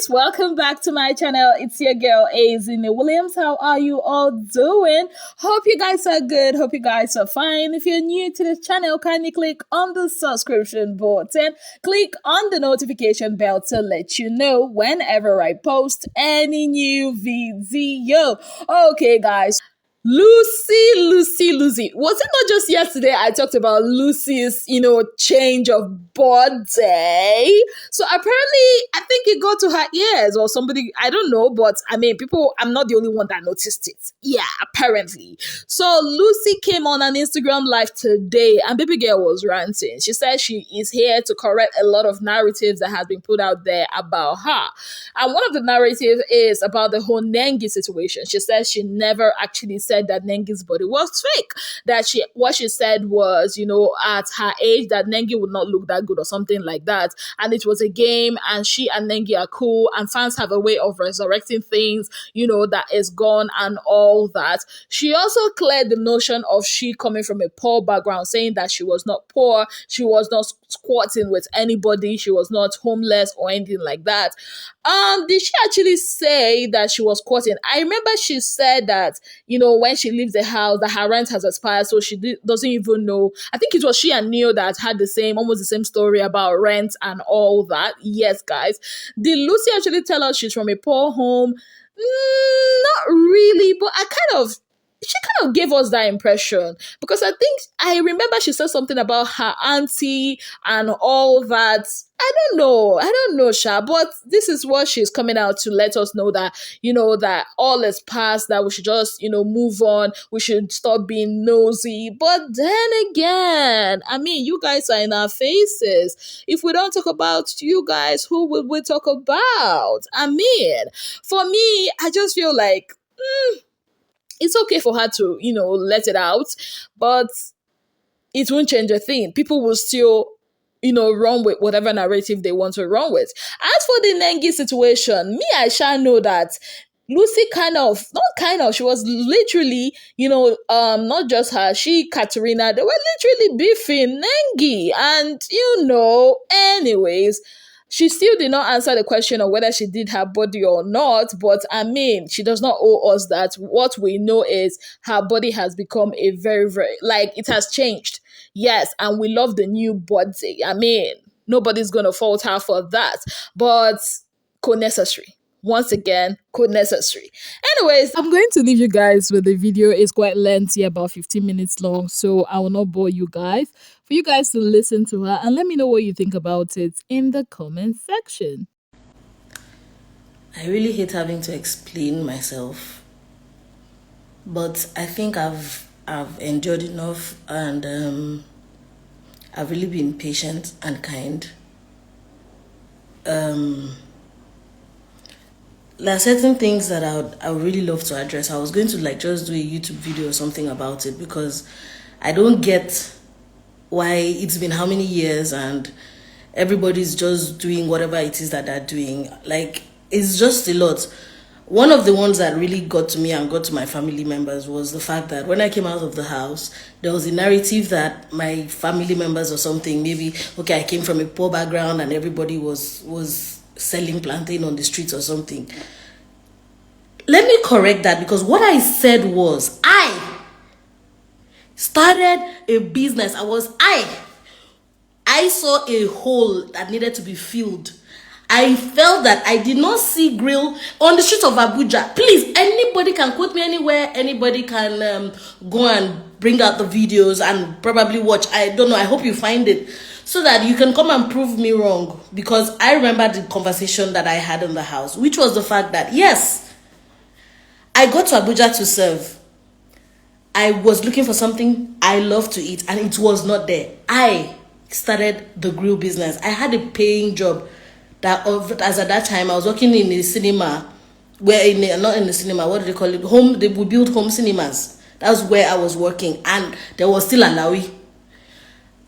guys, welcome back to my channel. It's your girl Azine Williams. How are you all doing? Hope you guys are good. Hope you guys are fine. If you're new to this channel, kindly click on the subscription button. Click on the notification bell to let you know whenever I post any new video. Okay, guys. Lucy. Was it not just yesterday I talked about Lucy's, change of body? So apparently, I think it got to her ears or somebody, I don't know, but I mean, people, I'm not the only one that noticed it. Yeah, apparently. So Lucy came on an Instagram live today and baby girl was ranting. She said she is here to correct a lot of narratives that has been put out there about her. And one of the narratives is about the whole Nengi situation. She says she never actually said that Nengi's body was fake. That what she said was, at her age, that Nengi would not look that good or something like that. And it was a game, and she and Nengi are cool, and fans have a way of resurrecting things, that is gone and all that. She also cleared the notion of she coming from a poor background, saying that she was not poor, she was not squatting with anybody, she was not homeless or anything like that. Did she actually say that she was squatting? I remember she said that, when she leaves the house, that her rent has expired, so she doesn't even know. I think it was she and Neil that had almost the same story about rent and all that. Yes, guys. Did Lucy actually tell us she's from a poor home? Not really, but she kind of gave us that impression, because I remember she said something about her auntie and all that. I don't know, Sha, but this is what she's coming out to let us know, that, that all is past, that we should just, move on. We should stop being nosy. But then again, I mean, you guys are in our faces. If we don't talk about you guys, who will we talk about? I mean, for me, I just feel like, it's okay for her to, let it out, but it won't change a thing. People will still, run with whatever narrative they want to run with. As for the Nengi situation, I shall know that Lucy she was literally, not just her, Katerina, they were literally beefing Nengi. And, anyways, she still did not answer the question of whether she did her body or not, but I mean, she does not owe us that. What we know is her body has become a very, very, it has changed. Yes, and we love the new body. I mean, nobody's going to fault her for that, but necessary. Once again, necessary. Anyways, I'm going to leave you guys with the video. It's quite lengthy, about 15 minutes long, so I will not bore you guys. For you guys to listen to her and let me know what you think about it in the comment section. I really hate having to explain myself, but I think I've endured enough, and I've really been patient and kind. There are certain things that I would really love to address. I was going to just do a YouTube video or something about it, because I don't get why it's been how many years and everybody's just doing whatever it is that they're doing. It's just a lot. One of the ones that really got to me and got to my family members was the fact that when I came out of the house, there was a narrative that my family members or something, maybe, okay, I came from a poor background and everybody was selling plantain on the streets or something. Let me correct that, because what I said was I started a business. I saw a hole that needed to be filled. I felt that I did not see grill on the streets of Abuja. Please, anybody can quote me anywhere. Anybody can go and bring out the videos and probably watch. I don't know. I hope you find it, so that you can come and prove me wrong. Because I remember the conversation that I had in the house, which was the fact that, yes, I got to Abuja to serve. I was looking for something I love to eat, and it was not there. I started the grill business. I had a paying job. As at that time, I was working in a cinema, not in the cinema, what do they call it? We built home cinemas. That's where I was working, and there was still Alawi.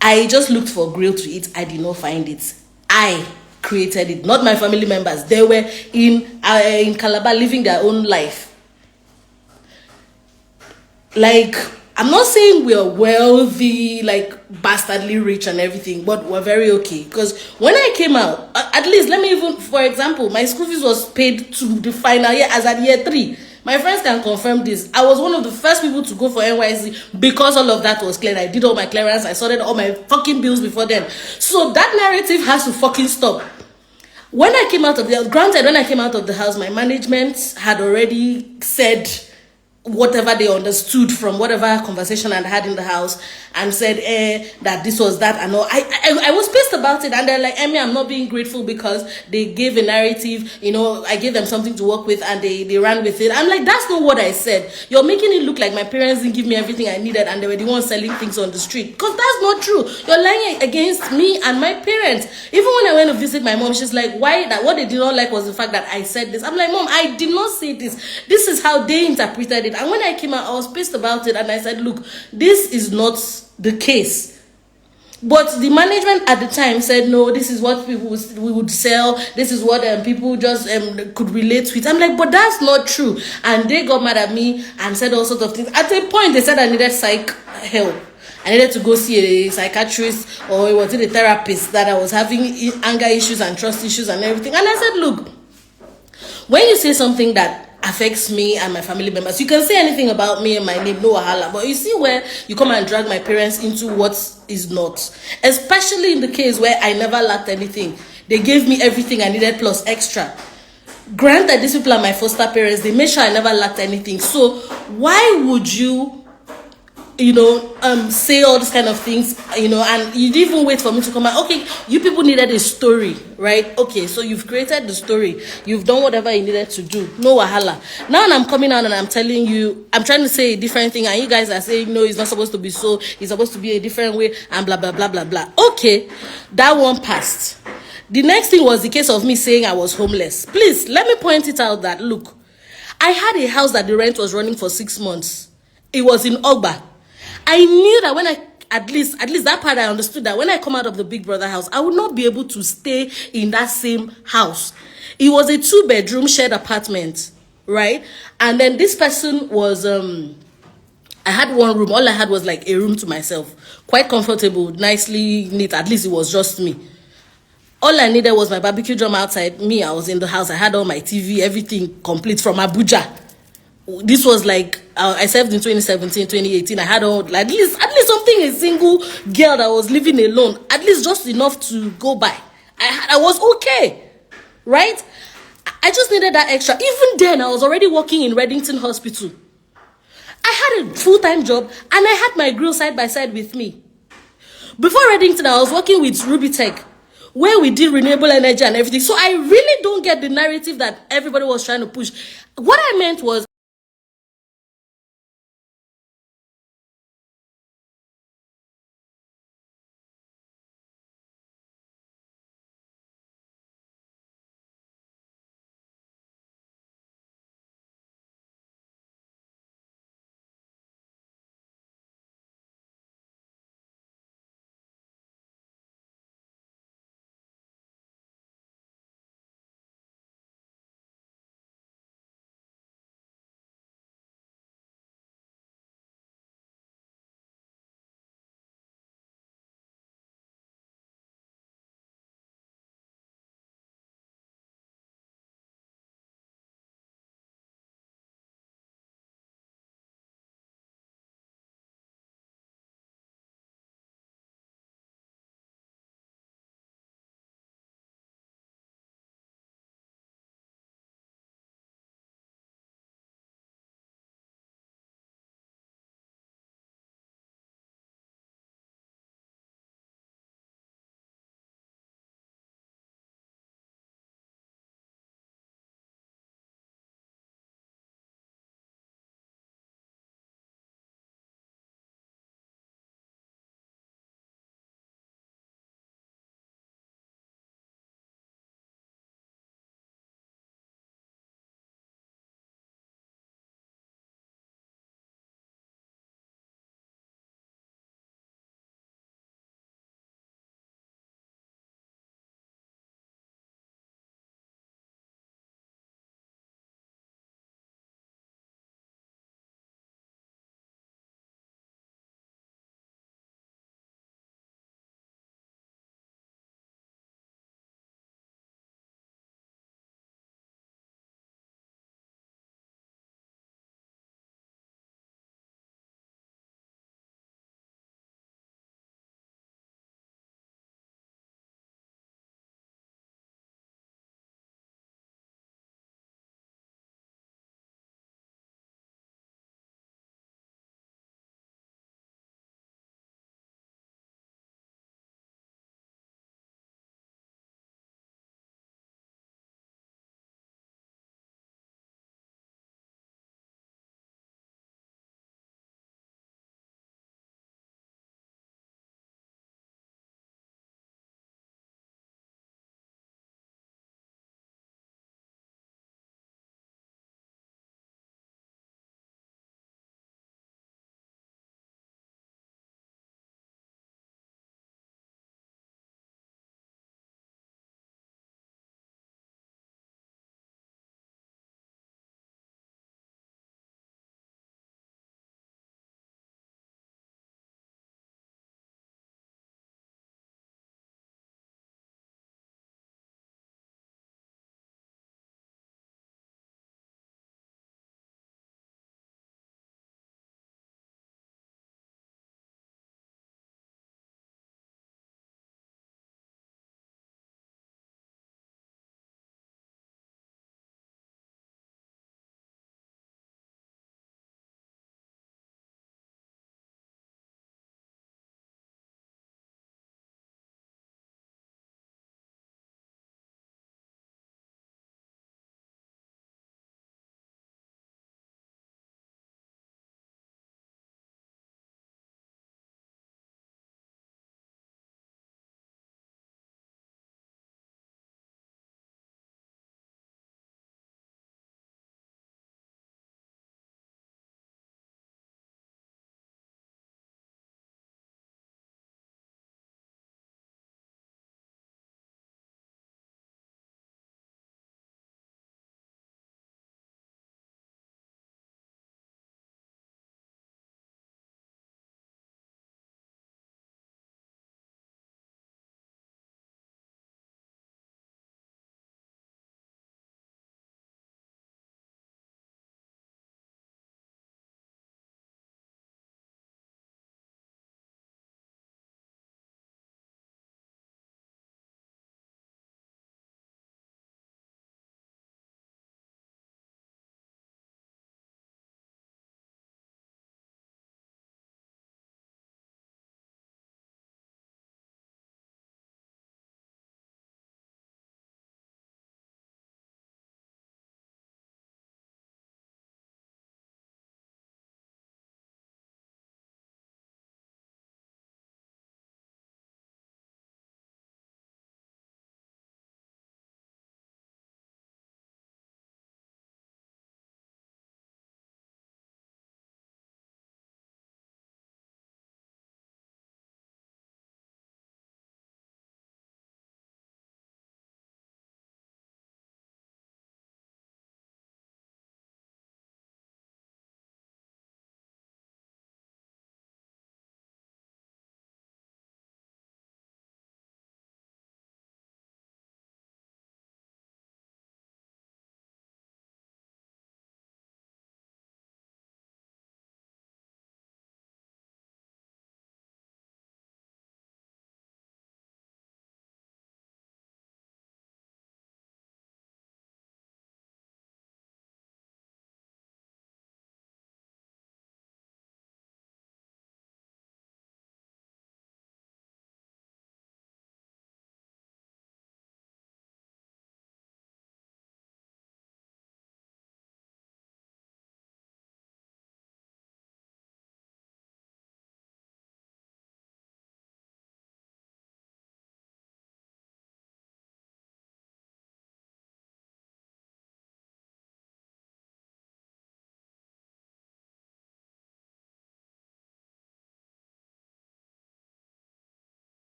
I just looked for grill to eat. I did not find it. I created it, not my family members. They were in Calabar living their own life. I'm not saying we're wealthy, like bastardly rich and everything, but we're very okay. Because when I came out, at least let me even, for example, my school fees was paid to the final year as at year 3. My friends can confirm this. I was one of the first people to go for NYC because all of that was cleared. I did all my clearance. I sorted all my fucking bills before then. So that narrative has to fucking stop. When I came out of the house, granted, when I came out of the house, my management had already said whatever they understood from whatever conversation I had in the house, and said that this was that and all. I was pissed about it, and they're like, Emmy, I'm not being grateful because they gave a narrative, I gave them something to work with and they ran with it. I'm like, that's not what I said. You're making it look like my parents didn't give me everything I needed and they were the ones selling things on the street, because that's not true. You're lying against me and my parents. Even when I went to visit my mom, she's like, why that? What they did not like was the fact that I said this. I'm like, Mom, I did not say this. This is how they interpreted it. And when I came out, I was pissed about it, and I said, look, this is not the case. But the management at the time said, no, this is what we would sell. This is what people just could relate with. I'm like, but that's not true. And they got mad at me and said all sorts of things. At a point, they said I needed psych help. I needed to go see a psychiatrist, or was it a therapist, that I was having anger issues and trust issues and everything. And I said, look, when you say something that affects me and my family members, you can say anything about me and my name, no wahala, but you see where you come and drag my parents into what is not, especially in the case where I never lacked anything. They gave me everything I needed plus extra. Granted, these people are my foster parents. They made sure I never lacked anything. So why would you say all these kind of things, and you didn't even wait for me to come out. Okay, you people needed a story, right? Okay, so you've created the story. You've done whatever you needed to do. No wahala. Now I'm coming out and I'm telling you, I'm trying to say a different thing, and you guys are saying, no, it's not supposed to be so. It's supposed to be a different way, and blah, blah, blah, blah, blah. Okay, that one passed. The next thing was the case of me saying I was homeless. Please, let me point it out that, look, I had a house that the rent was running for 6 months. It was in Ogba. I knew that when at least that part I understood, that when I come out of the Big Brother house, I would not be able to stay in that same house. It was a 2-bedroom shared apartment, right? And then this person was, I had one room. All I had was like a room to myself. Quite comfortable, nicely neat. At least it was just me. All I needed was my barbecue drum outside. Me, I was in the house. I had all my TV, everything complete from Abuja. This was like, I served in 2017, 2018. I had at least something, a single girl that was living alone, at least just enough to go by. I was okay, right? I just needed that extra. Even then, I was already working in Reddington Hospital. I had a full-time job, and I had my grill side by side with me. Before Reddington, I was working with Ruby Tech, where we did renewable energy and everything. So I really don't get the narrative that everybody was trying to push. What I meant was,